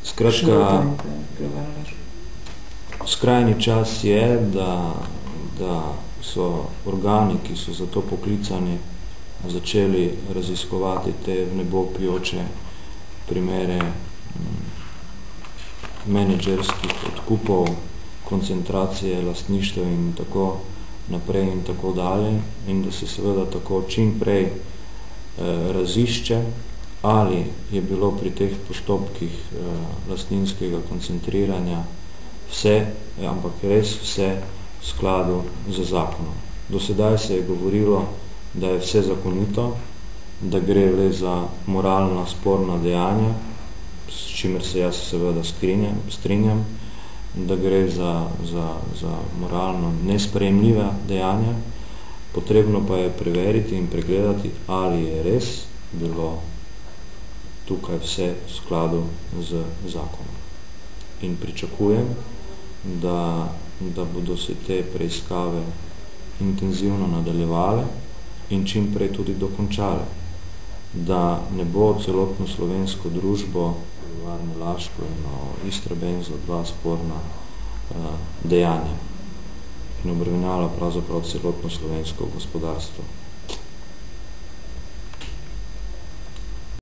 Skratka, skrajni čas je, da so organi, ki so za to poklicani, začeli raziskovati te v nebo pijoče primere menedžerskih odkupov, koncentracije, lastništev in tako naprej in tako dalje, in da se seveda tako čim prej razišče, ali je bilo pri teh postopkih lastninskega koncentriranja vse, ampak res vse v skladu z zakonom. Do sedaj se je govorilo, da je vse zakonito, da gre le za moralno sporna dejanja, s čimer se jaz seveda strinjam, da gre za moralno nesprejemljiva dejanja. Potrebno pa je preveriti in pregledati, ali je res bilo tukaj vse v skladu z zakonom. In pričakujem, da bodo se te preiskave intenzivno nadaljevale in čim prej tudi dokončale, da ne bo celotno slovensko družbo, Varne Laško in Istrabenz, dva sporna dejanja in obremenjala pravzaprav celotno slovensko gospodarstvo.